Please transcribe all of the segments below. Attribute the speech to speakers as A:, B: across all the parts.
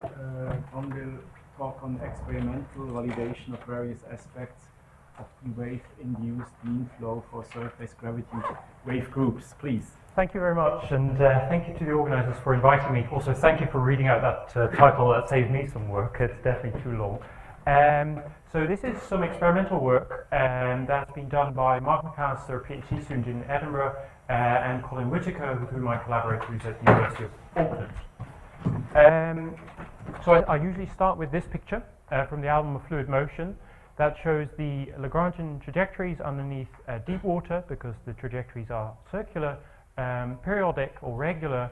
A: One will talk on experimental validation of various aspects of the wave-induced mean flow for surface gravity wave groups. Please.
B: Thank you very much, and thank you to the organisers for inviting me. Also, thank you for reading out that title. That saved me some work. It's definitely too long. So this is some experimental work that's been done by Mark McAllister, a PhD student in Edinburgh, and Colin Whitaker, with whom I collaborate, who's at the University of Plymouth. So I usually start with this picture from the album of Fluid Motion that shows the Lagrangian trajectories underneath deep water, because the trajectories are circular, periodic or regular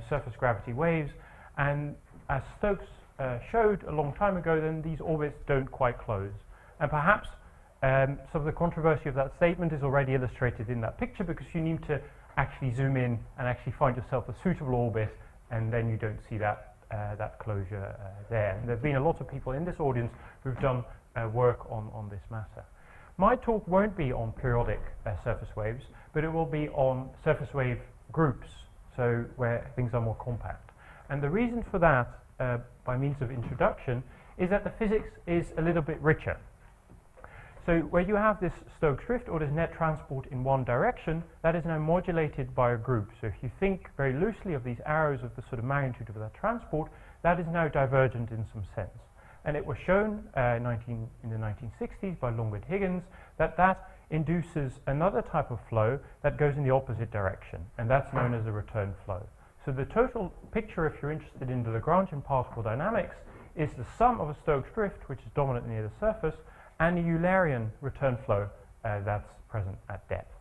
B: surface gravity waves, and as Stokes showed a long time ago, then these orbits don't quite close. And perhaps some of the controversy of that statement is already illustrated in that picture, because you need to actually zoom in and actually find yourself a suitable orbit, and then you don't see that that closure there. And there have been a lot of people in this audience who've done work on this matter. My talk won't be on periodic surface waves, but it will be on surface wave groups, so where things are more compact. And the reason for that, by means of introduction, is that the physics is a little bit richer. So where you have this Stokes drift or this net transport in one direction, that is now modulated by a group. So if you think very loosely of these arrows of the sort of magnitude of that transport, that is now divergent in some sense. And it was shown in the 1960s by Longuet-Higgins that that induces another type of flow that goes in the opposite direction, and that's known as a return flow. So the total picture, if you're interested in the Lagrangian particle dynamics, is the sum of a Stokes drift, which is dominant near the surface, and a Eulerian return flow that's present at depth.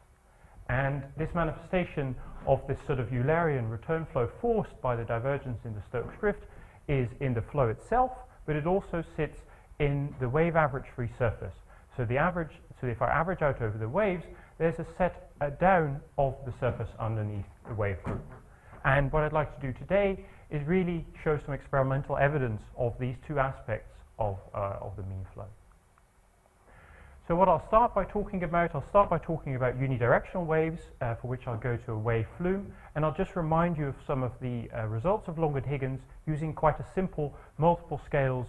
B: And this manifestation of this sort of Eulerian return flow forced by the divergence in the Stokes drift is in the flow itself, but it also sits in the wave average free surface. So the average, so if I average out over the waves, there's a set down of the surface underneath the wave group. And what I'd like to do today is really show some experimental evidence of these two aspects of the mean flow. So what I'll start by talking about unidirectional waves, for which I'll go to a wave flume, and I'll just remind you of some of the results of Longuet-Higgins using quite a simple multiple scales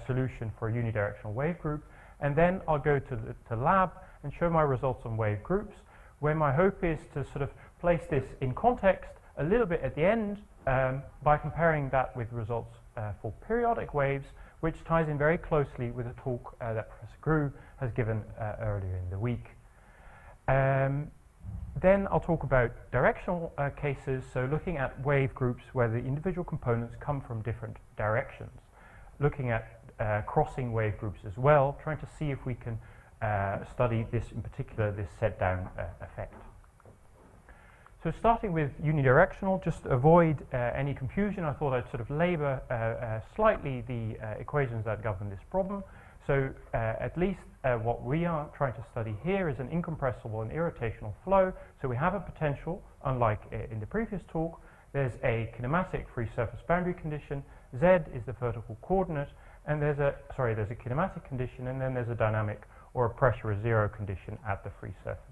B: solution for a unidirectional wave group, and then I'll go to the lab and show my results on wave groups, where my hope is to sort of place this in context a little bit at the end by comparing that with results for periodic waves, which ties in very closely with a talk that Professor Grew has given earlier in the week. Then I'll talk about directional cases, so looking at wave groups where the individual components come from different directions, looking at crossing wave groups as well, trying to see if we can study this, in particular, this set-down effect. So starting with unidirectional, just to avoid any confusion, I thought I'd sort of labor slightly the equations that govern this problem. So at least what we are trying to study here is an incompressible and irrotational flow. So we have a potential, unlike in the previous talk. There's a kinematic free surface boundary condition. Z is the vertical coordinate, and there's a kinematic condition, and then there's a dynamic or a pressure or zero condition at the free surface.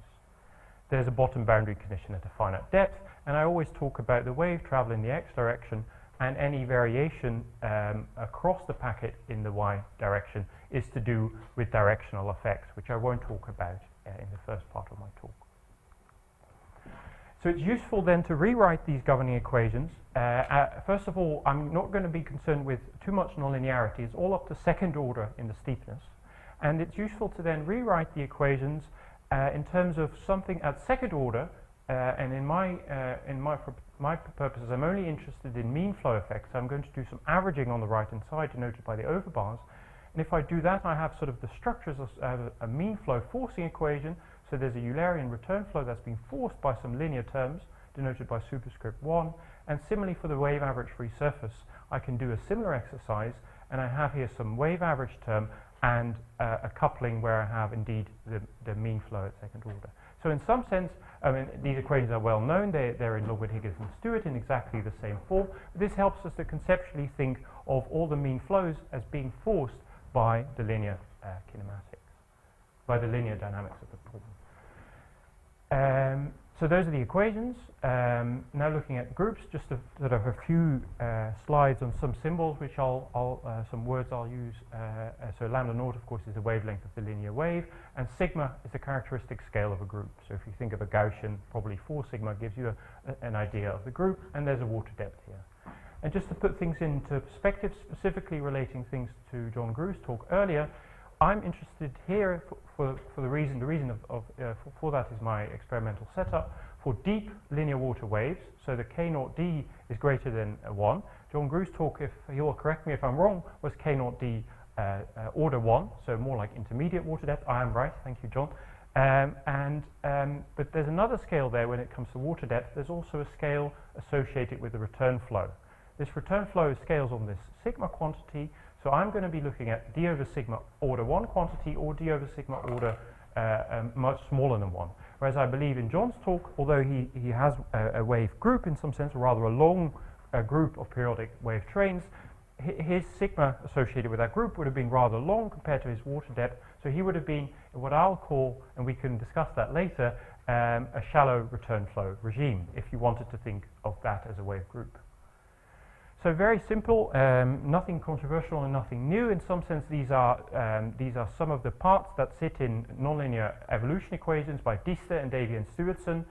B: There's a bottom boundary condition at a finite depth, and I always talk about the wave travel in the x direction, and any variation across the packet in the y direction is to do with directional effects, which I won't talk about in the first part of my talk. So it's useful then to rewrite these governing equations. First of all, I'm not going to be concerned with too much nonlinearity. It's all up to second order in the steepness. And it's useful to then rewrite the equations in terms of something at second order, and in my purposes, I'm only interested in mean flow effects. I'm going to do some averaging on the right-hand side, denoted by the overbars. And if I do that, I have sort of the structures of a mean flow forcing equation. So there's a Eulerian return flow that's being forced by some linear terms, denoted by superscript 1. And similarly for the wave average free surface, I can do a similar exercise, and I have here some wave average term and a coupling where I have indeed the mean flow at second order. So in some sense, I mean, these equations are well known. They're in Longuet-Higgins and Stewart in exactly the same form. This helps us to conceptually think of all the mean flows as being forced by the linear kinematics, by the linear dynamics of the problem. So those are the equations. Now looking at groups, just sort of a few slides on some symbols, which some words I'll use. So lambda naught, of course, is the wavelength of the linear wave, and sigma is the characteristic scale of a group. So if you think of a Gaussian, probably 4 sigma gives you an idea of the group, and there's a water depth here. And just to put things into perspective, specifically relating things to John Grew's talk earlier, I'm interested here for the reason for that is my experimental setup for deep linear water waves. So the K0d is greater than 1. John Grew's talk, if he will correct me if I'm wrong, was K0d order 1, so more like intermediate water depth. I am right, thank you, John. But there's another scale there when it comes to water depth. There's also a scale associated with the return flow. This return flow scales on this sigma quantity. So I'm going to be looking at d over sigma order 1 quantity or d over sigma order much smaller than 1. Whereas I believe in John's talk, although he has a wave group in some sense, or rather a long group of periodic wave trains, his sigma associated with that group would have been rather long compared to his water depth. So he would have been what I'll call, and we can discuss that later, a shallow return flow regime, if you wanted to think of that as a wave group. So very simple, nothing controversial and nothing new. In some sense, these are some of the parts that sit in nonlinear evolution equations by Diester and Davy and Stewartson,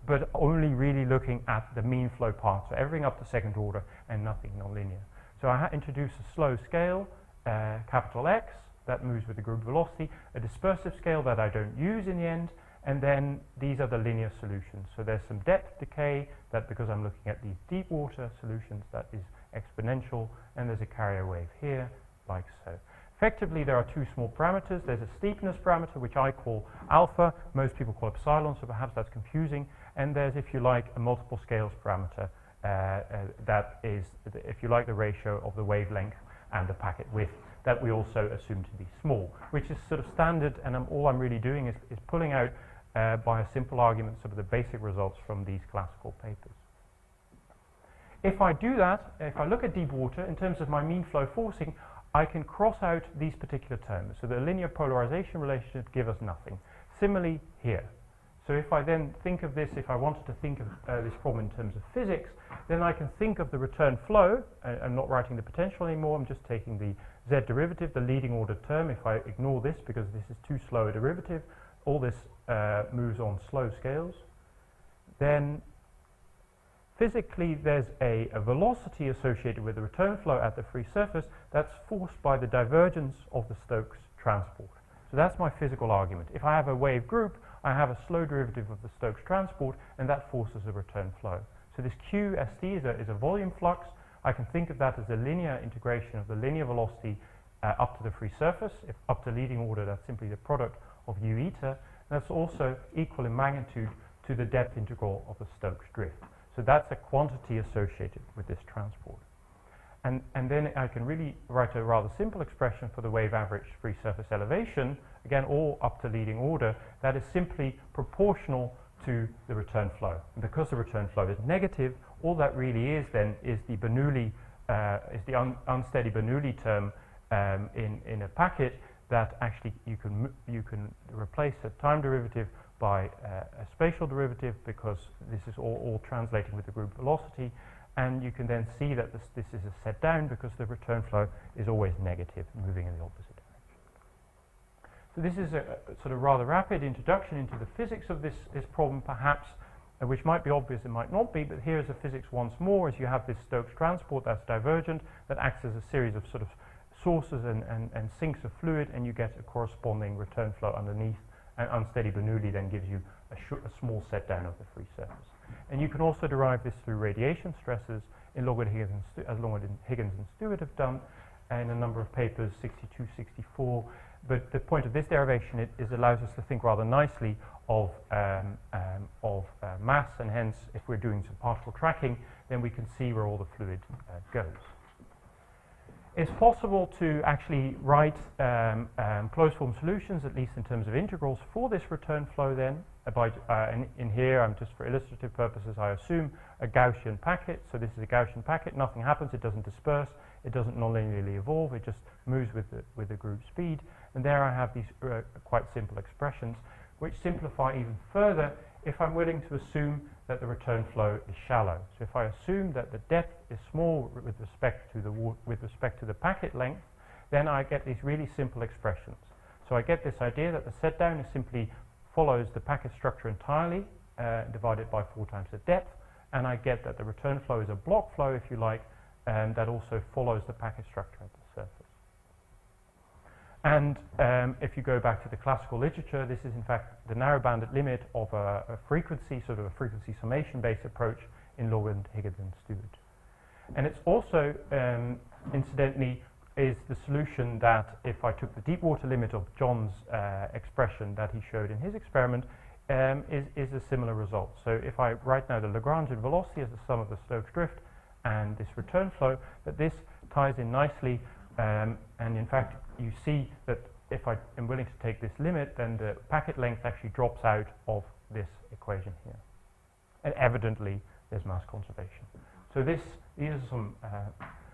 B: but only really looking at the mean flow part, so everything up to second order and nothing nonlinear. So I introduce a slow scale, capital X, that moves with the group velocity, a dispersive scale that I don't use in the end, and then these are the linear solutions. So there's some depth decay that, because I'm looking at these deep water solutions, that is exponential, and there's a carrier wave here, like so. Effectively, there are 2 small parameters. There's a steepness parameter, which I call alpha. Most people call epsilon, so perhaps that's confusing. And there's, if you like, a multiple scales parameter that is, if you like, the ratio of the wavelength and the packet width that we also assume to be small, which is sort of standard, and all I'm really doing is pulling out by a simple argument some of the basic results from these classical papers. If I do that, if I look at deep water, in terms of my mean flow forcing, I can cross out these particular terms. So the linear polarization relationship gives us nothing. Similarly here. So if I then think of this, if I wanted to think of this problem in terms of physics, then I can think of the return flow. I'm not writing the potential anymore, I'm just taking the z derivative, the leading order term. If I ignore this because this is too slow a derivative, all this moves on slow scales. Then physically there's a velocity associated with the return flow at the free surface that's forced by the divergence of the Stokes transport. So that's my physical argument. If I have a wave group, I have a slow derivative of the Stokes transport, and that forces a return flow. So this QST is a volume flux. I can think of that as a linear integration of the linear velocity up to the free surface. If up to leading order, that's simply the product of u eta. That's also equal in magnitude to the depth integral of the Stokes drift. So that's a quantity associated with this transport. And then I can really write a rather simple expression for the wave average free surface elevation, again all up to leading order, that is simply proportional to the return flow. And because the return flow is negative, all that really is then is the Bernoulli, unsteady Bernoulli term in a packet that actually you can replace a time derivative by a spatial derivative, because this is all translating with the group velocity. And you can then see that this is a set down because the return flow is always negative, moving in the opposite direction. So this is a sort of rather rapid introduction into the physics of this problem, perhaps, which might be obvious, it might not be, but here's the physics once more, as you have this Stokes transport that's divergent, that acts as a series of sort of sources and sinks of fluid, and you get a corresponding return flow underneath, and unsteady Bernoulli then gives you a small set down of the free surface. And you can also derive this through radiation stresses in Longuet-Higgins and Stewart have done in a number of papers, 62, 64. But the point of this derivation is allows us to think rather nicely of mass, and hence if we're doing some particle tracking, then we can see where all the fluid goes. It's possible to actually write closed form solutions, at least in terms of integrals, for this return flow then. In here, I'm just for illustrative purposes, I assume a Gaussian packet. So this is a Gaussian packet, nothing happens, it doesn't disperse, it doesn't nonlinearly evolve, it just moves with the group speed. And there I have these quite simple expressions, which simplify even further if I'm willing to assume that the return flow is shallow. So if I assume that the depth is small with respect to the packet length, then I get these really simple expressions. So I get this idea that the set down is simply follows the packet structure entirely, divided by 4 times the depth, and I get that the return flow is a block flow, if you like, that also follows the packet structure at the surface. And if you go back to the classical literature, this is in fact the narrow-banded limit of a frequency, sort of a frequency summation-based approach in Longuet-Higgins and Stewart. And it's also, incidentally, is the solution that if I took the deep water limit of John's expression that he showed in his experiment, is a similar result. So if I write now the Lagrangian velocity as the sum of the Stokes drift and this return flow, that this ties in nicely, and in fact you see that if I am willing to take this limit, then the packet length actually drops out of this equation here. And evidently there's mass conservation. So these are some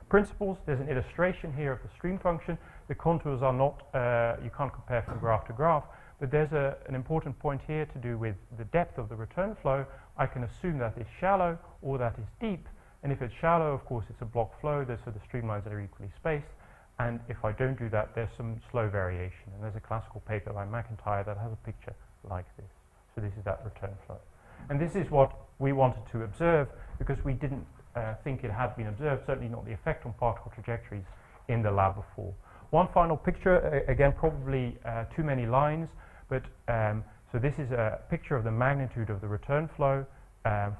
B: principles. There's an illustration here of the stream function. The contours are not, you can't compare from graph to graph, but there's an important point here to do with the depth of the return flow. I can assume that it's shallow or that it's deep, and if it's shallow, of course, it's a block flow, so the streamlines are equally spaced, and if I don't do that, there's some slow variation, and there's a classical paper by McIntyre that has a picture like this. So this is that return flow. And this is what we wanted to observe, because we didn't think it had been observed, certainly not the effect on particle trajectories in the lab before. One final picture, again probably too many lines, but so this is a picture of the magnitude of the return flow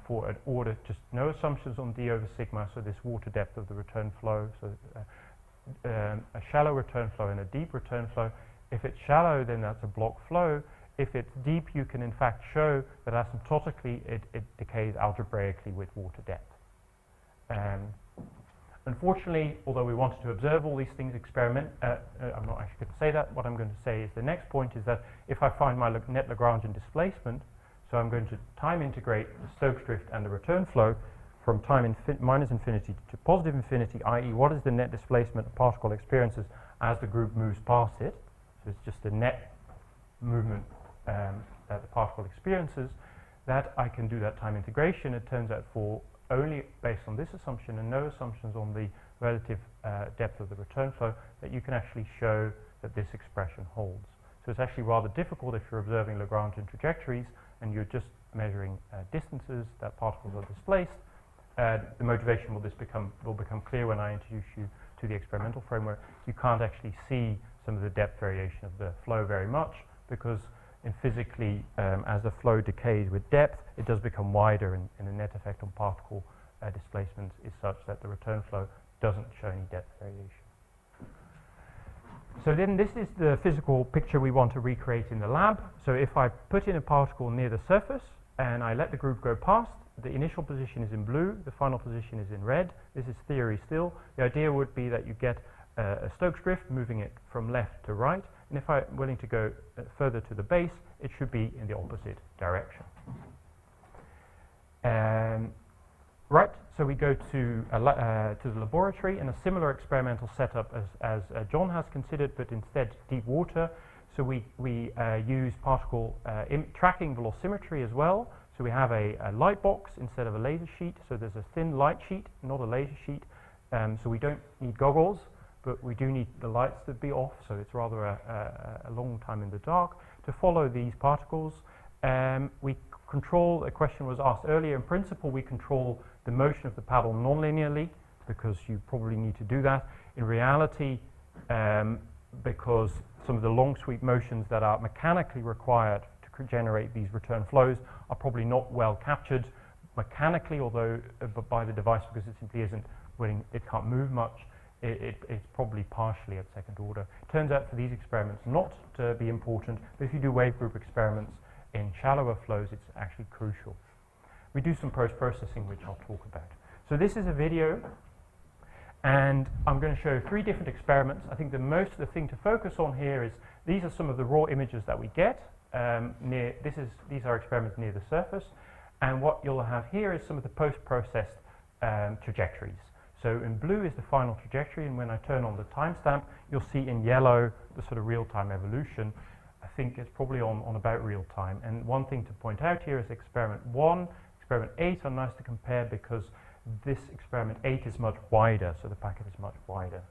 B: for an order, just no assumptions on d over sigma, so this water depth of the return flow, so a shallow return flow and a deep return flow. If it's shallow, then that's a block flow. If it's deep, you can in fact show that asymptotically it decays algebraically with water depth. Unfortunately, although we wanted to observe all these things I'm not actually going to say that. What I'm going to say is the next point is that if I find my net Lagrangian displacement, so I'm going to time integrate the Stokes drift and the return flow from time minus infinity to positive infinity, i.e. what is the net displacement a particle experiences as the group moves past it. So it's just the net movement that the particle experiences, that I can do that time integration. It turns out for only based on this assumption and no assumptions on the relative depth of the return flow, that you can actually show that this expression holds. So it's actually rather difficult if you're observing Lagrangian trajectories and you're just measuring distances that particles are displaced. The motivation will become clear when I introduce you to the experimental framework. You can't actually see some of the depth variation of the flow very much, because in physically, as the flow decays with depth, it does become wider, and the net effect on particle displacements is such that the return flow doesn't show any depth variation. So then this is the physical picture we want to recreate in the lab. So if I put in a particle near the surface and I let the group go past, the initial position is in blue, the final position is in red. This is theory still. The idea would be that you get a Stokes drift moving it from left to right, and if I'm willing to go further to the base, it should be in the opposite direction. Right, so we go to the laboratory in a similar experimental setup as John has considered, but instead deep water. So we use particle tracking velocimetry as well. So we have a light box instead of a laser sheet. So there's a thin light sheet, not a laser sheet. So we don't need goggles, but we do need the lights to be off. So it's rather a long time in the dark to follow these particles. We control, a question was asked earlier, in principle we control the motion of the paddle non-linearly, because you probably need to do that. In reality, because some of the long sweep motions that are mechanically required to generate these return flows are probably not well captured mechanically, although by the device, because it simply isn't willing, it can't move much. It's probably partially at second order. It turns out for these experiments not to be important, but if you do wave group experiments in shallower flows, it's actually crucial. We do some post-processing, which I'll talk about. So this is a video, and I'm going to show 3 different experiments. I think the thing to focus on here is these are some of the raw images that we get. These are experiments near the surface, and what you'll have here is some of the post-processed trajectories. So in blue is the final trajectory, and when I turn on the timestamp, you'll see in yellow the sort of real-time evolution. I think it's probably on about real time. And one thing to point out here is experiment 1, experiment 8 are nice to compare because this experiment 8 is much wider, so the packet is much wider.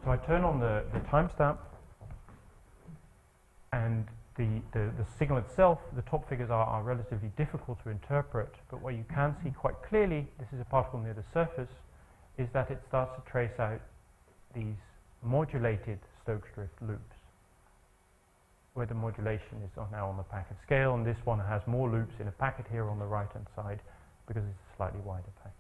B: So I turn on the timestamp, and the signal itself, the top figures are relatively difficult to interpret, but what you can see quite clearly, this is a particle near the surface, is that it starts to trace out these modulated Stokes drift loops, where the modulation is now on the packet scale, and this one has more loops in a packet here on the right hand side because it's a slightly wider packet.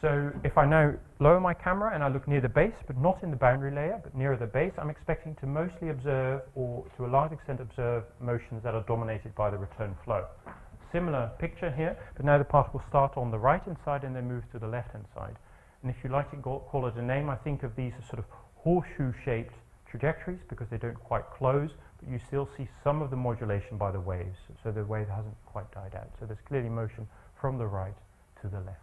B: So if I now lower my camera and I look near the base, but not in the boundary layer, but nearer the base, I'm expecting to mostly observe, or to a large extent observe, motions that are dominated by the return flow. Similar picture here, but now the particles start on the right-hand side and then move to the left-hand side. And if you like to call it a name, I think of these as sort of horseshoe-shaped trajectories because they don't quite close, but you still see some of the modulation by the waves. So the wave hasn't quite died out. So there's clearly motion from the right to the left.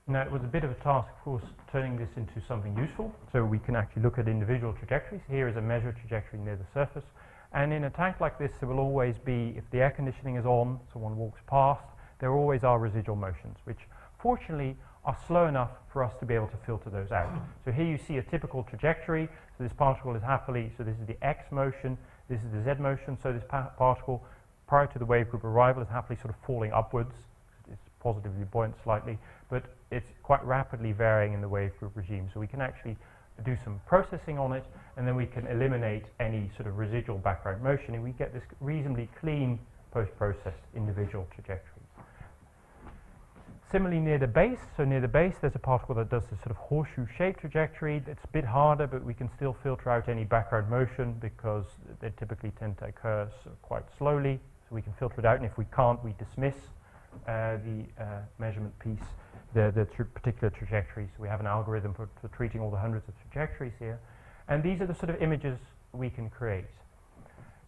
B: Now, it was a bit of a task, of course, turning this into something useful, so we can actually look at individual trajectories. Here is a measured trajectory near the surface, and in a tank like this, there will always be, if the air conditioning is on, someone walks past, there always are residual motions, which fortunately are slow enough for us to be able to filter those out. So here you see a typical trajectory, so this particle is happily, so this is the X motion, this is the Z motion, so this particle, prior to the wave group arrival, is happily sort of falling upwards. It's positively buoyant slightly, but it's quite rapidly varying in the wave group regime. So we can actually do some processing on it, and then we can eliminate any sort of residual background motion, and we get this reasonably clean post-processed individual trajectories. Similarly, near the base, there's a particle that does this sort of horseshoe-shaped trajectory. It's a bit harder, but we can still filter out any background motion because they typically tend to occur quite slowly. So we can filter it out, and if we can't, we dismiss the measurement piece, the particular trajectory. So we have an algorithm for treating all the hundreds of trajectories here. And these are the sort of images we can create.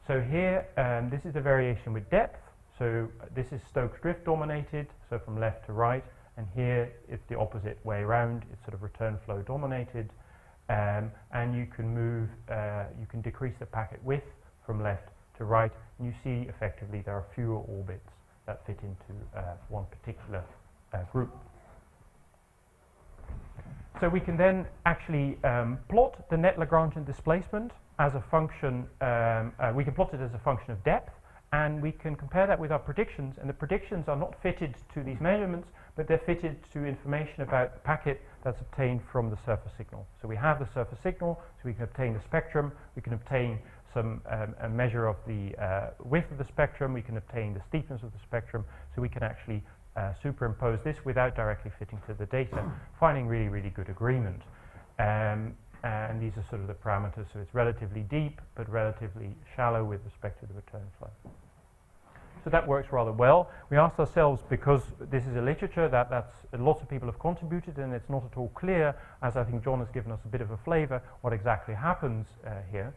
B: So here, this is the variation with depth. So this is Stokes drift dominated, so from left to right. And here it's the opposite way around. It's sort of return flow dominated. And you can move, you can decrease the packet width from left to right. And you see effectively there are fewer orbits that fit into one particular group. So we can then actually plot the net Lagrangian displacement as a function, we can plot it as a function of depth, and we can compare that with our predictions, and the predictions are not fitted to these measurements, but they're fitted to information about the packet that's obtained from the surface signal. So we have the surface signal, so we can obtain the spectrum, we can obtain some a measure of the width of the spectrum, we can obtain the steepness of the spectrum, so we can actually superimpose this without directly fitting to the data, finding really, really good agreement. And these are sort of the parameters, so it's relatively deep, but relatively shallow with respect to the return flow. So that works rather well. We asked ourselves, because this is a literature that's lots of people have contributed, and it's not at all clear, as I think John has given us a bit of a flavor, what exactly happens here.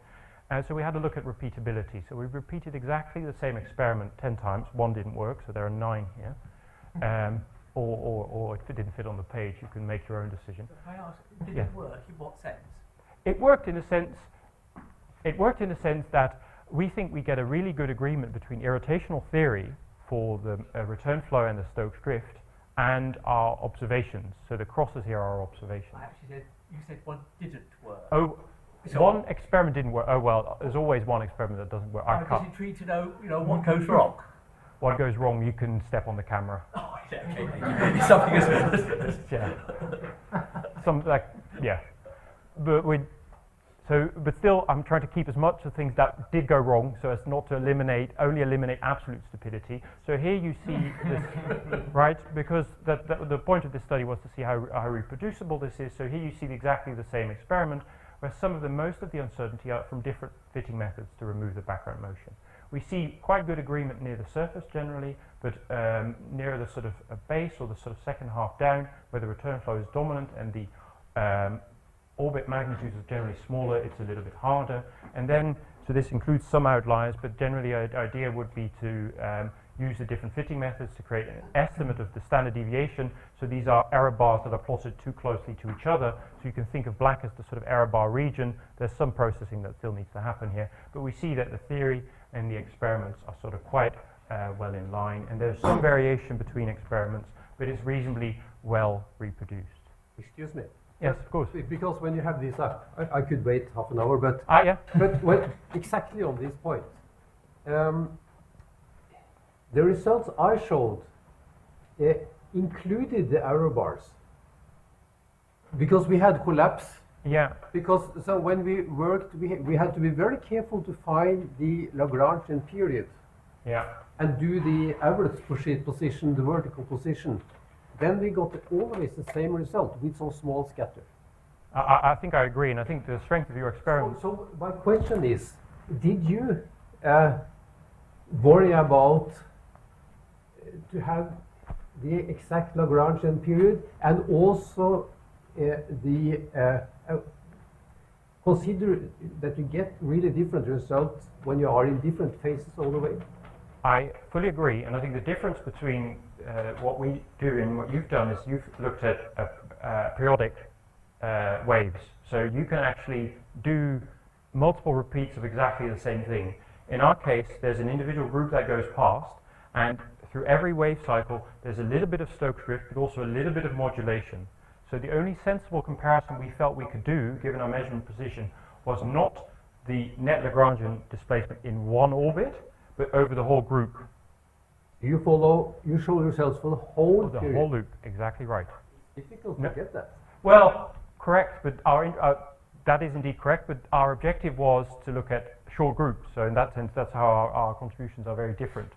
B: So we had a look at repeatability. So we repeated exactly the same experiment 10 times. One didn't work, so there are 9 here. Or if it didn't fit on the page, you can make your own decision.
C: Can I ask, did it work? In what sense?
B: It worked in the sense. It worked in the sense that we think we get a really good agreement between irrotational theory for the return flow and the Stokes drift and our observations. So the crosses here are our observations.
C: I actually said, you said one didn't work.
B: Oh, so one experiment didn't work. Oh well, there's always one experiment that doesn't work.
C: I was intrigued to know, what goes wrong.
B: What goes wrong? You can step on the camera.
C: Oh, yeah, okay. It's something as
B: yeah. But still, I'm trying to keep as much of things that did go wrong, so as not to only eliminate absolute stupidity. So here you see this, right? Because the point of this study was to see how reproducible this is. So here you see exactly the same experiment, where most of the uncertainty are from different fitting methods to remove the background motion. We see quite good agreement near the surface generally, but near the sort of base or the sort of second half down, where the return flow is dominant and the orbit magnitudes are generally smaller, it's a little bit harder. And then, so this includes some outliers, but generally the idea would be to use the different fitting methods to create an estimate of the standard deviation. So these are error bars that are plotted too closely to each other. So you can think of black as the sort of error bar region. There's some processing that still needs to happen here. But we see that the theory and the experiments are sort of quite well in line. And there's some variation between experiments, but it's reasonably well reproduced.
D: Excuse me.
B: Yes, of course.
D: Because when you have this up, I could wait half an hour, but
B: Yeah.
D: but exactly on this point, the results I showed included the error bars because we had collapse.
B: Yeah.
D: Because so when we worked, we had to be very careful to find the Lagrangian period.
B: Yeah.
D: And do the average position, the vertical position. Then we got always the same result with some small scatter.
B: I think I agree, and I think the strength of your experiment.
D: So my question is, did you worry about to have the exact Lagrangian period and also consider that you get really different results when you are in different phases all the way?
B: I fully agree, and I think the difference between what we do and what you've done is you've looked at periodic waves. So you can actually do multiple repeats of exactly the same thing. In our case, there's an individual group that goes past, and through every wave cycle, there's a little bit of Stokes drift, but also a little bit of modulation. So the only sensible comparison we felt we could do, given our measurement position, was not the net Lagrangian displacement in one orbit, but over the whole group.
D: You show results for the whole
B: The
D: period.
B: whole loop, exactly right.
D: Difficult
B: No.
D: to get that.
B: Well, correct, but that is indeed correct, but our objective was to look at short groups. So in that sense, that's how our contributions are very different.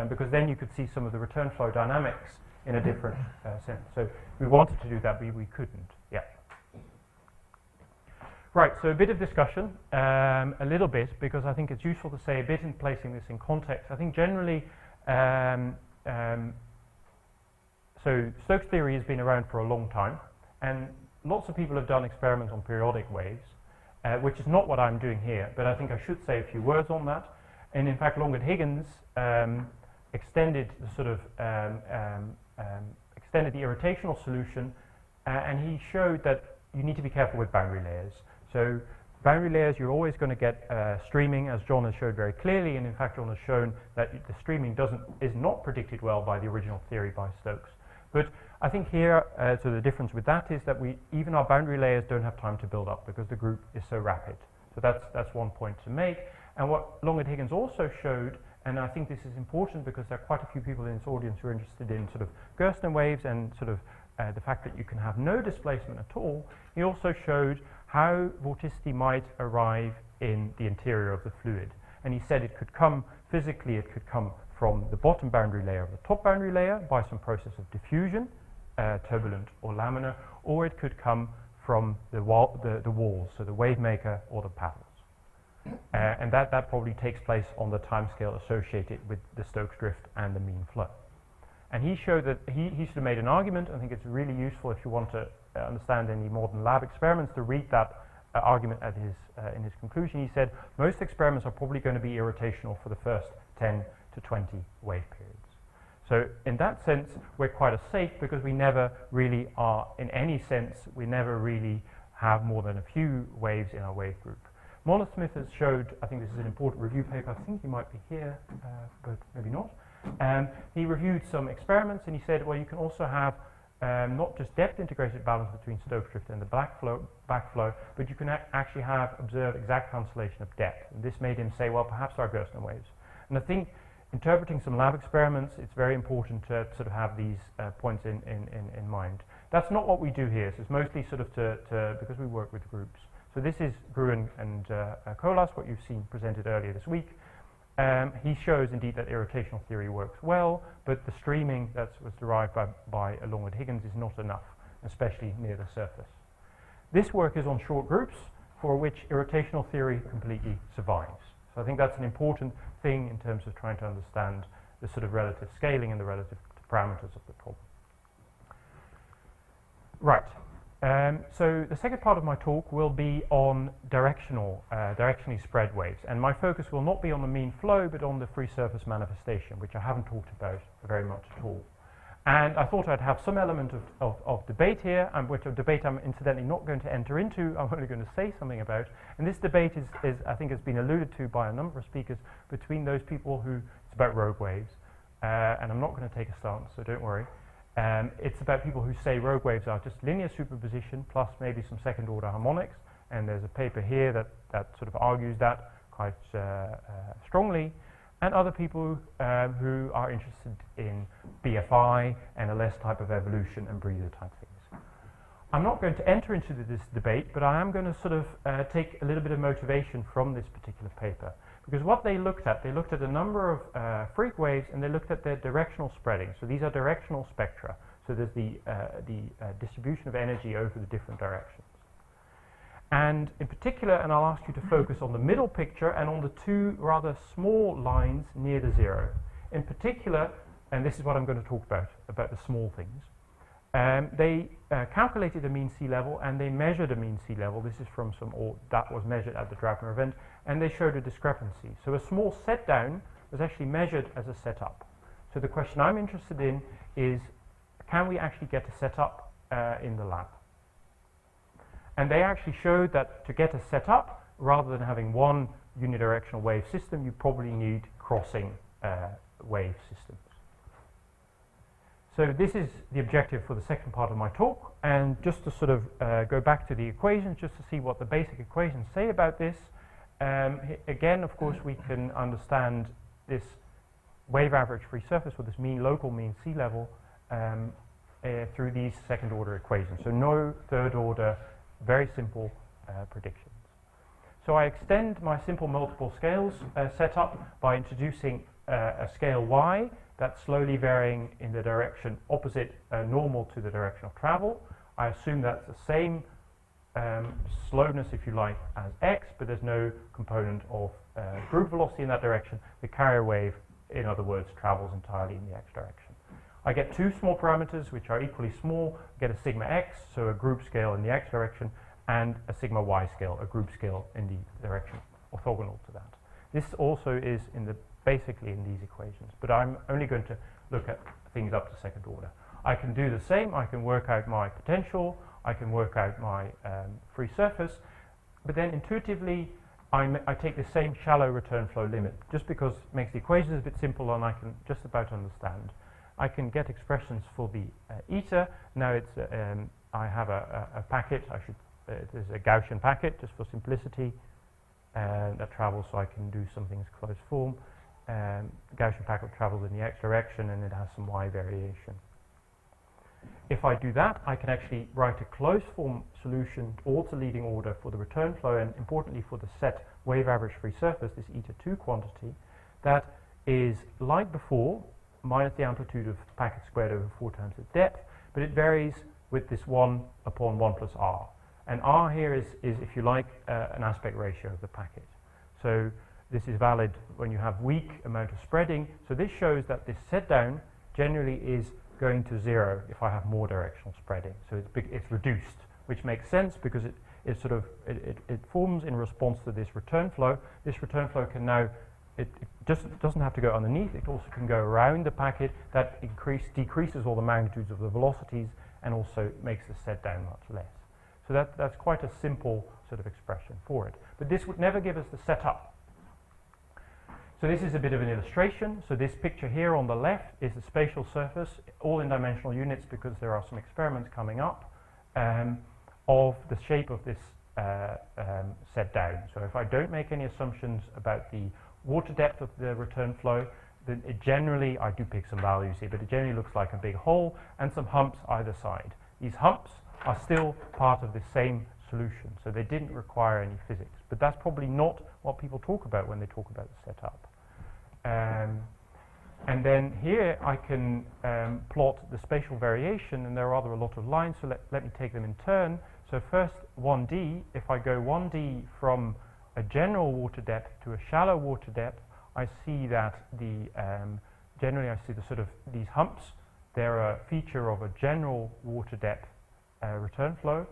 B: Because then you could see some of the return flow dynamics in a different sense. So we wanted to do that, but we couldn't. Yeah. Right, so a bit of discussion, a little bit, because I think it's useful to say a bit in placing this in context. I think generally, so Stokes theory has been around for a long time, and lots of people have done experiments on periodic waves, which is not what I'm doing here, but I think I should say a few words on that. And in fact, Longuet-Higgins extended the sort of extended the irrotational solution, and he showed that you need to be careful with boundary layers. So boundary layers, you're always going to get streaming, as John has showed very clearly, and in fact John has shown that the streaming is not predicted well by the original theory by Stokes. But I think here, so the difference with that is that even our boundary layers don't have time to build up because the group is so rapid. So that's one point to make. And what Longuet-Higgins also showed, and I think this is important because there are quite a few people in this audience who are interested in sort of Gersten waves and sort of the fact that you can have no displacement at all. He also showed how vorticity might arrive in the interior of the fluid. And he said it could come, physically it could come from the bottom boundary layer of the top boundary layer by some process of diffusion, turbulent or laminar, or it could come from the walls, so the wave maker or the paddles. And that probably takes place on the timescale associated with the Stokes drift and the mean flow. And he showed that he sort of made an argument. I think it's really useful if you want to understand any modern lab experiments to read that argument at in his conclusion. He said most experiments are probably going to be irrotational for the first 10 to 20 wave periods. So in that sense, we're quite safe because we never really are, in any sense, we never really have more than a few waves in our wave group. Smith has showed, I think this is an important review paper, I think he might be here, but maybe not. He reviewed some experiments and he said, well, you can also have not just depth integrated balance between Stokes drift and the backflow, but you can actually observe exact cancellation of depth. And this made him say, well, perhaps there are Gersten waves. And I think interpreting some lab experiments, it's very important to sort of have these points in mind. That's not what we do here. So it's mostly sort of because we work with groups. So this is Gruen and Colas, what you've seen presented earlier this week. He shows indeed that irrotational theory works well, but the streaming that was derived by Longuet-Higgins is not enough, especially near the surface. This work is on short groups for which irrotational theory completely survives. So So I think that's an important thing in terms of trying to understand the sort of relative scaling and the relative parameters of the problem. Right. So the second part of my talk will be on directionally spread waves, and my focus will not be on the mean flow but on the free surface manifestation, which I haven't talked about very much at all. And I thought I'd have some element of debate here, which a debate I'm incidentally not going to enter into. I'm only going to say something about. And this debate is I think has been alluded to by a number of speakers between those people who it's about rogue waves, and I'm not going to take a stance, so don't worry. It's about people who say rogue waves are just linear superposition plus maybe some second order harmonics, and there's a paper here that sort of argues that quite strongly, and other people who are interested in BFI and LS type of evolution and breather type things. I'm not going to enter into this debate, but I am going to sort of take a little bit of motivation from this particular paper. Because what they looked at a number of freak waves, and they looked at their directional spreading. So these are directional spectra. So there's the distribution of energy over the different directions. And in particular, and I'll ask you to focus on the middle picture and on the two rather small lines near the zero. In particular, and this is what I'm going to talk about the small things. They calculated the mean sea level and they measured a mean sea level. This is from that was measured at the Bremer event, and they showed a discrepancy. So a small set down was actually measured as a set up. So the question I'm interested in is, can we actually get a set up in the lab? And they actually showed that to get a set up, rather than having one unidirectional wave system, you probably need crossing wave systems. So this is the objective for the second part of my talk, and just to sort of go back to the equations, just to see what the basic equations say about this. Again, of course, we can understand this wave average free surface, or this local mean sea level, through these second order equations. So no third order, very simple predictions. So I extend my simple multiple scales setup by introducing a scale y that's slowly varying in the direction opposite normal to the direction of travel. I assume that's the same slowness, if you like, as x, but there's no component of group velocity in that direction. The carrier wave, in other words, travels entirely in the x direction. I get two small parameters which are equally small. I get a sigma x, so a group scale in the x direction, and a sigma y scale, a group scale in the direction orthogonal to that. This also is basically in these equations, but I'm only going to look at things up to second order. I can do the same. I can work out my potential. I can work out my free surface, but then intuitively I take the same shallow return flow limit, just because it makes the equations a bit simple and I can just about understand. I can get expressions for the eta. Now it's I have a packet. There's a Gaussian packet just for simplicity that travels, so I can do some things closed form. Gaussian packet travels in the x direction and it has some y variation. If I do that, I can actually write a closed form solution, also leading order, for the return flow, and importantly for the set wave average free surface, this eta2 quantity, that is like before, minus the amplitude of packet squared over 4 times the depth, but it varies with this 1 upon 1 plus r. And r here is if you like, an aspect ratio of the packet. So this is valid when you have weak amount of spreading. So this shows that this set down generally is going to 0 if I have more directional spreading. So it's reduced, which makes sense because it forms in response to this return flow. This return flow can now, it just doesn't have to go underneath, it also can go around the packet. That decreases all the magnitudes of the velocities and also makes the set down much less. So that's quite a simple sort of expression for it. But this would never give us the setup. So this is a bit of an illustration. So this picture here on the left is the spatial surface, all in dimensional units because there are some experiments coming up, of the shape of this set down. So if I don't make any assumptions about the water depth of the return flow, then I do pick some values here, but it generally looks like a big hole and some humps either side. These humps are still part of the same solution, so they didn't require any physics. But that's probably not what people talk about when they talk about the setup. And then here I can plot the spatial variation, and there are rather a lot of lines, so let me take them in turn. So first 1D, if I go 1D from a general water depth to a shallow water depth, I see that generally I see the sort of these humps. They're a feature of a general water depth return flow.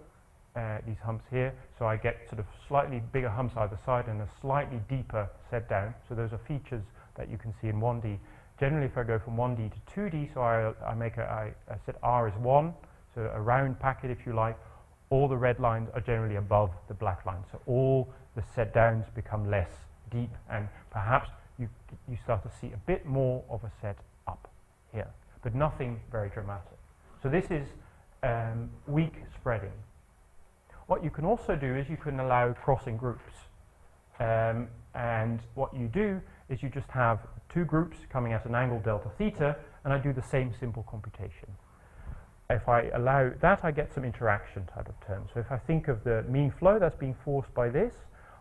B: These humps here, so I get sort of slightly bigger humps either side and a slightly deeper set down. So those are features that you can see in 1D. Generally, if I go from 1D to 2D, so I set R as 1, so a round packet if you like, all the red lines are generally above the black line. So all the set downs become less deep, and perhaps you start to see a bit more of a set up here, but nothing very dramatic. So this is weak spreading. What you can also do is you can allow crossing groups. And what you do is you just have two groups coming at an angle delta theta, and I do the same simple computation. If I allow that, I get some interaction type of terms. So if I think of the mean flow that's being forced by this,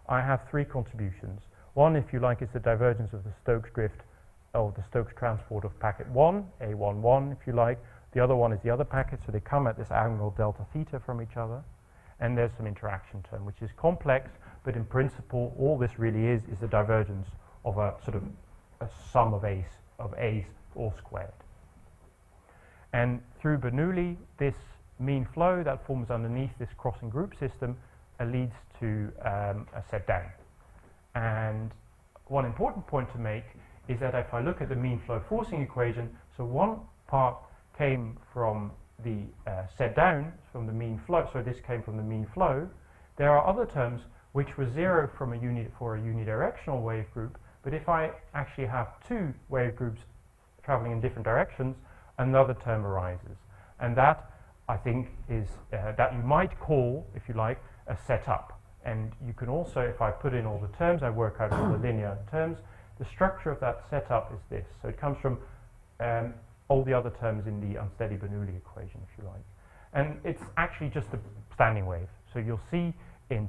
B: I have three contributions. One, if you like, is the divergence of the Stokes drift, or the Stokes transport of packet 1, A11, if you like. The other one is the other packet, so they come at this angle delta theta from each other. And there's some interaction term, which is complex, but in principle, all this really is the divergence of a sort of a sum of a's all squared. And through Bernoulli, this mean flow that forms underneath this crossing group system leads to a set down. And one important point to make is that if I look at the mean flow forcing equation, so one part came from the set down from the mean flow, so this came from the mean flow. There are other terms which were zero from for a unidirectional wave group, but if I actually have two wave groups traveling in different directions, another term arises. And that, I think, is that you might call, if you like, a setup. And you can also, if I put in all the terms, I work out all the linear terms, the structure of that setup is this. So it comes from all the other terms in the unsteady Bernoulli equation, if you like. And it's actually just a standing wave. So you'll see in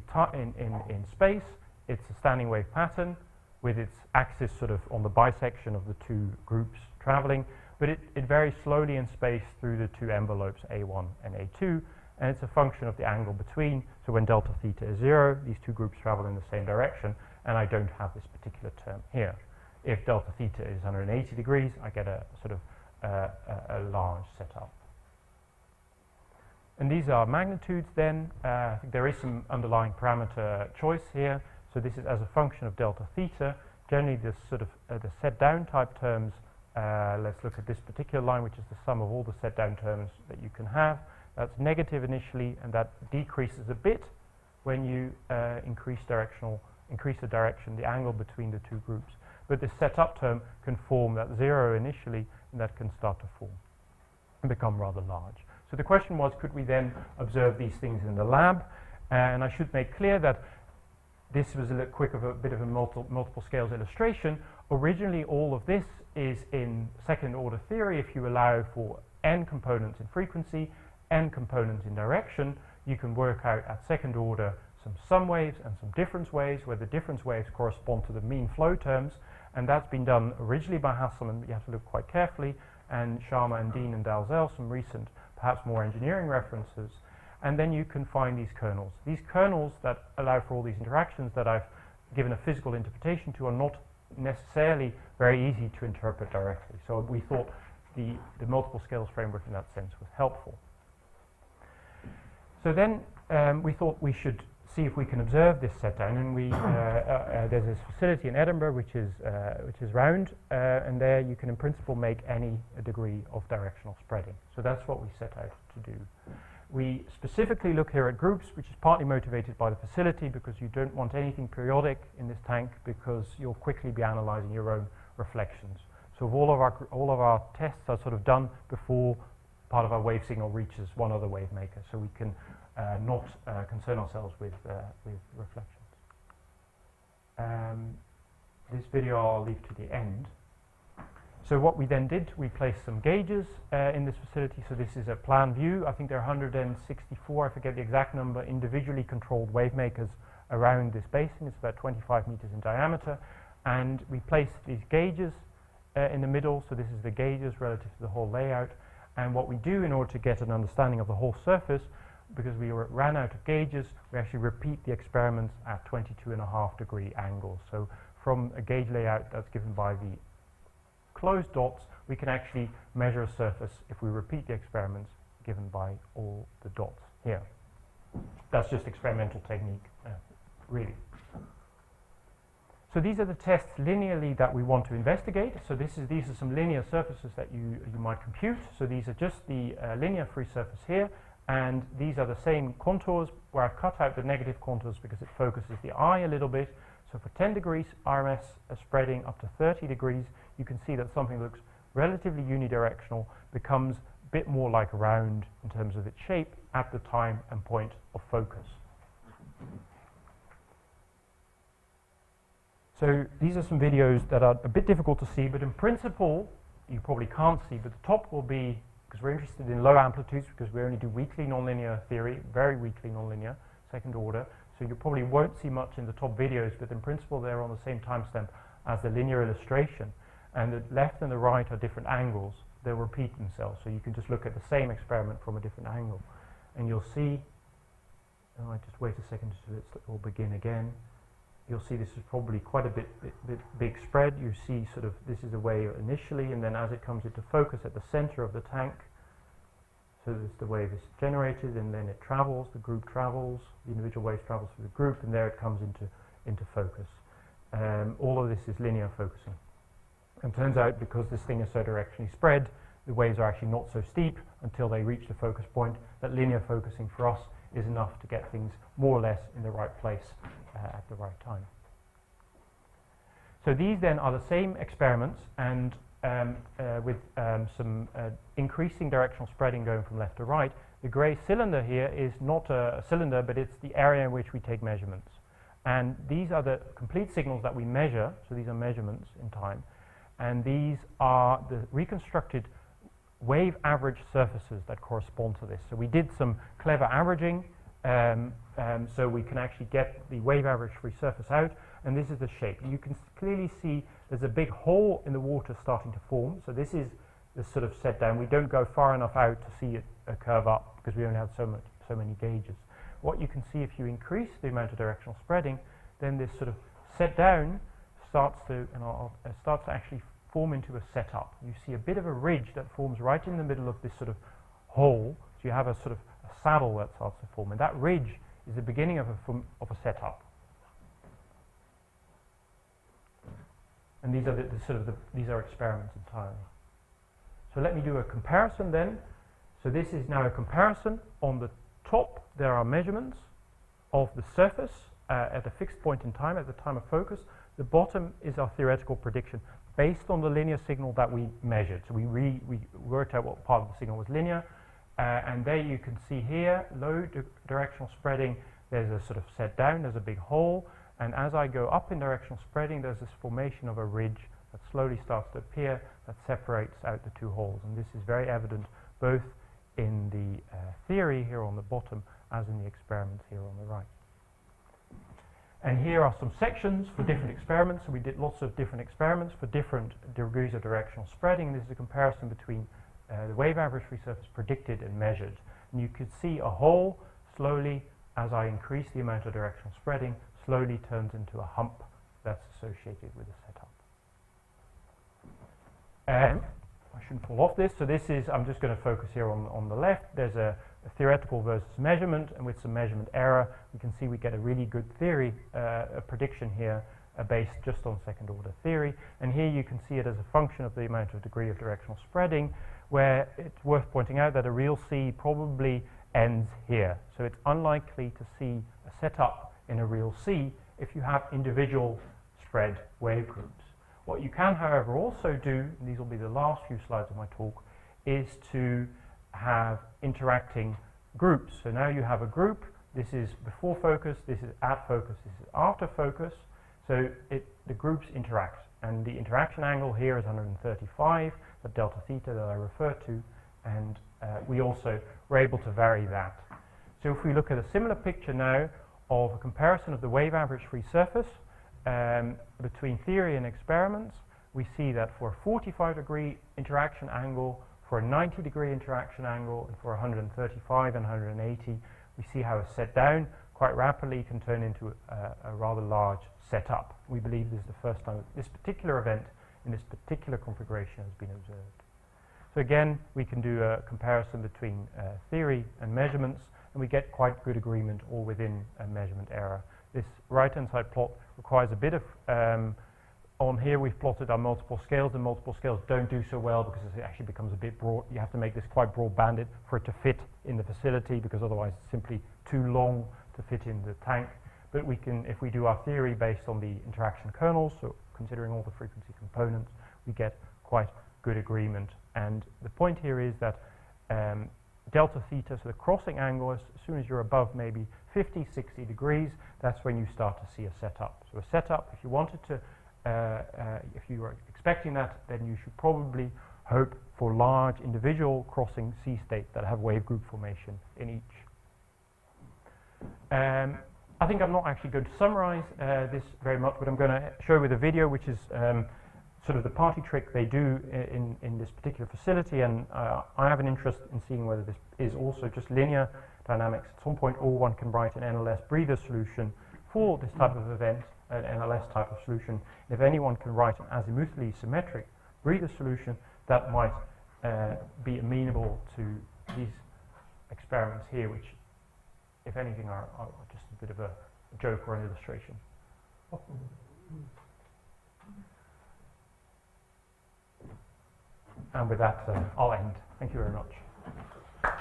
B: space, it's a standing wave pattern with its axis sort of on the bisection of the two groups traveling, but it varies slowly in space through the two envelopes, A1 and A2, and it's a function of the angle between. So when delta theta is 0, these two groups travel in the same direction, and I don't have this particular term here. If delta theta is 180 degrees, I get a sort of a large setup. And these are magnitudes then. I think there is some underlying parameter choice here. So this is as a function of delta theta. Generally, this sort of the set down type terms, let's look at this particular line, which is the sum of all the set down terms that you can have. That's negative initially, and that decreases a bit when you increase the direction, the angle between the two groups. But this set up term can form that 0 initially, and that can start to form and become rather large. So the question was, could we then observe these things in the lab? And I should make clear that this was a bit of a multiple scales illustration. Originally, all of this is in second order theory. If you allow for n components in frequency, n components in direction, you can work out at second order some sum waves and some difference waves, where the difference waves correspond to the mean flow terms. And that's been done originally by Hasselmann, but you have to look quite carefully, and Sharma and Dean and Dalzell, some recent, perhaps more engineering references. And then you can find these kernels. These kernels that allow for all these interactions that I've given a physical interpretation to are not necessarily very easy to interpret directly. So we thought the multiple scales framework in that sense was helpful. So then we thought we should see if we can observe this set down, and we there's this facility in Edinburgh which is round, and there you can in principle make any degree of directional spreading. So that's what we set out to do. We specifically look here at groups, which is partly motivated by the facility, because you don't want anything periodic in this tank, because you'll quickly be analyzing your own reflections. So all of our tests are sort of done before part of our wave signal reaches one other wave maker, so we can not concern ourselves with reflections. This video I'll leave to the end. So what we then did, we placed some gauges in this facility. So this is a plan view. I think there are 164, I forget the exact number, individually controlled wave makers around this basin. It's about 25 meters in diameter. And we placed these gauges in the middle. So this is the gauges relative to the whole layout. And what we do in order to get an understanding of the whole surface, because we ran out of gauges, we actually repeat the experiments at 22.5-degree angles. So from a gauge layout that's given by the closed dots, we can actually measure a surface if we repeat the experiments given by all the dots here. That's just experimental technique, really. So these are the tests linearly that we want to investigate. So these are some linear surfaces that you might compute. So these are just the linear free surface here, and these are the same contours where I've cut out the negative contours because it focuses the eye a little bit. So for 10 degrees RMS spreading up to 30 degrees, you can see that something looks relatively unidirectional, becomes a bit more like round in terms of its shape at the time and point of focus. So these are some videos that are a bit difficult to see, but in principle, you probably can't see, but the top will be, because we're interested in low amplitudes, because we only do weakly nonlinear theory, very weakly nonlinear, second order, so you probably won't see much in the top videos, but in principle they're on the same timestamp as the linear illustration, and the left and the right are different angles. They'll repeat themselves, so you can just look at the same experiment from a different angle, and you'll see, oh, I just wait a second until it will begin again. You'll see this is probably quite a bit big spread. You see sort of this is the wave initially, and then as it comes into focus at the center of the tank, so the wave is generated, and then it travels, the group travels, the individual wave travels through the group, and there it comes into focus. All of this is linear focusing. And turns out, because this thing is so directionally spread, the waves are actually not so steep until they reach the focus point, that linear focusing for us is enough to get things more or less in the right place at the right time. So these then are the same experiments, and with some increasing directional spreading going from left to right. The grey cylinder here is not a cylinder, but it's the area in which we take measurements. And these are the complete signals that we measure, so these are measurements in time. And these are the reconstructed wave average surfaces that correspond to this. So we did some clever averaging, so we can actually get the wave average free surface out, and this is the shape. You can clearly see there's a big hole in the water starting to form, so this is the sort of set down. We don't go far enough out to see it curve up because we only have so many gauges. What you can see, if you increase the amount of directional spreading, then this sort of set down starts to actually form into a setup. You see a bit of a ridge that forms right in the middle of this sort of hole. So you have a sort of a saddle that starts to form, and that ridge is the beginning of a setup. And these are these are experiments entirely. So let me do a comparison then. So this is now a comparison. On the top there are measurements of the surface at a fixed point in time, at the time of focus. The bottom is our theoretical prediction based on the linear signal that we measured. So we worked out what part of the signal was linear, and there you can see here, low directional spreading, there's a sort of set down, there's a big hole, and as I go up in directional spreading, there's this formation of a ridge that slowly starts to appear that separates out the two holes, and this is very evident both in the theory here on the bottom as in the experiments here on the right. And here are some sections for different experiments. So we did lots of different experiments for different degrees of directional spreading. This is a comparison between the wave average free surface predicted and measured. And you could see a hole slowly, as I increase the amount of directional spreading, slowly turns into a hump that's associated with the setup. I shouldn't fall off this. So this is, I'm just going to focus here on the left. There's a theoretical versus measurement, and with some measurement error, we can see we get a really good theory, a prediction here based just on second order theory. And here you can see it as a function of the amount of degree of directional spreading, where it's worth pointing out that a real C probably ends here. So it's unlikely to see a setup in a real C if you have individual spread wave groups. What you can, however, also do, and these will be the last few slides of my talk, is to have interacting groups. So now you have a group. This is before focus, this is at focus, this is after focus. So the groups interact, and the interaction angle here is 135, the delta theta that I referred to, and we also were able to vary that. So if we look at a similar picture now of a comparison of the wave average free surface between theory and experiments, we see that for a 45-degree interaction angle, for a 90-degree interaction angle, and for 135 and 180, we see how a set down quite rapidly can turn into a rather large setup. We believe this is the first time that this particular event in this particular configuration has been observed. So again, we can do a comparison between theory and measurements, and we get quite good agreement all within a measurement error. This right-hand side plot requires a bit of on here we've plotted our multiple scales, and multiple scales don't do so well because it actually becomes a bit broad. You have to make this quite broad-banded for it to fit in the facility, because otherwise it's simply too long to fit in the tank. But we can, if we do our theory based on the interaction kernels, so considering all the frequency components, we get quite good agreement. And the point here is that delta theta, so the crossing angle, as soon as you're above maybe 50, 60 degrees, that's when you start to see a setup. So a setup, if you wanted to, if you were expecting that, then you should probably hope for large individual crossing C states that have wave group formation in each. I think I'm not actually going to summarize this very much, but I'm going to show with a video which is sort of the party trick they do in this particular facility, and I have an interest in seeing whether this is also just linear dynamics. At some point, one can write an NLS breather solution for this type of event, an NLS type of solution. If anyone can write an azimuthally symmetric breather solution, that might be amenable to these experiments here, which, if anything, are just a bit of a joke or an illustration. And with that, I'll end. Thank you very much.
A: Thank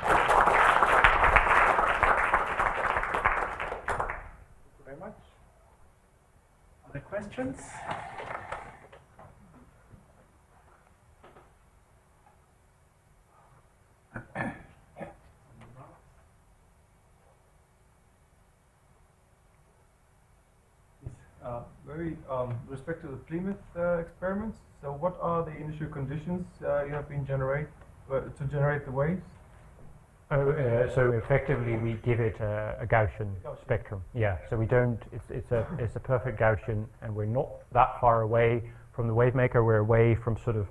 A: you very much. Other questions?
E: Very respect to the Plymouth experiments. So, what are the initial conditions you have been to generate the waves?
B: So effectively, we give it a Gaussian spectrum. Yeah. So we don't. It's a perfect Gaussian, and we're not that far away from the wavemaker. We're away from sort of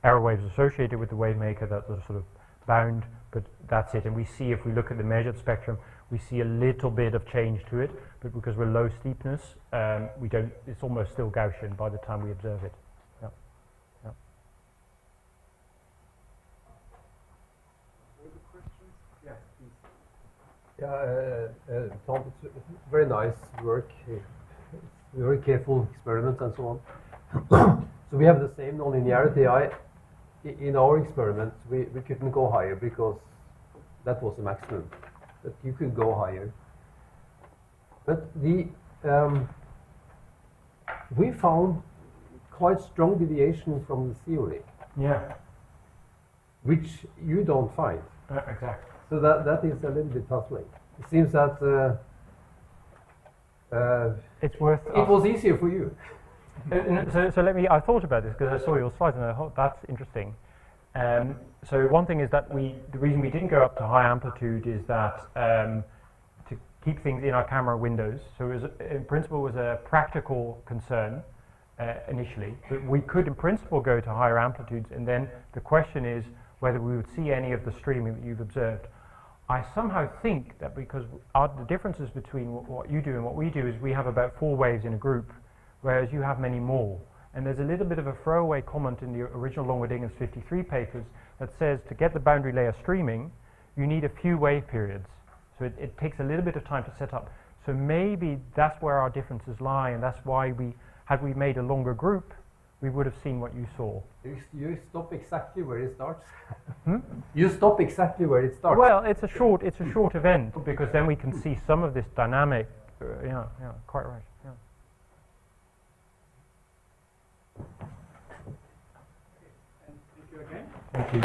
B: error waves associated with the wavemaker that are sort of bound, but that's it. And we see, if we look at the measured spectrum, we see a little bit of change to it, but because we're low steepness, we don't. It's almost still Gaussian by the time we observe it. Yeah. Yeah.
A: Yes, please.
D: Yeah, Tom, it's very nice work. It's very careful experiments and so on. So we have the same nonlinearity. In our experiments, we couldn't go higher because that was the maximum. But you could go higher. But we found quite strong deviation from the theory.
B: Yeah.
D: Which you don't find.
B: Exactly.
D: So that is a little bit puzzling. It seems that
B: It's worth.
D: it was easier for you.
B: So let me. I thought about this because I saw your slides and I thought that's interesting. So one thing is that the reason we didn't go up to high amplitude is that to keep things in our camera windows. So it was, in principle, was a practical concern initially, but we could in principle go to higher amplitudes, and then the question is whether we would see any of the streaming that you've observed. I somehow think that because the differences between what you do and what we do is we have about 4 waves in a group, whereas you have many more. And there's a little bit of a throwaway comment in the original Longuet-Higgins 53 papers that says to get the boundary layer streaming, you need a few wave periods. So it takes a little bit of time to set up. So maybe that's where our differences lie, and that's why had we made a longer group, we would have seen what you saw.
D: You stop exactly where it starts.
B: Hmm?
D: You stop exactly where it starts.
B: Well, it's a short event, because then we can see some of this dynamic. Yeah, quite right. Yeah.
A: Thank you again.
B: Thank you.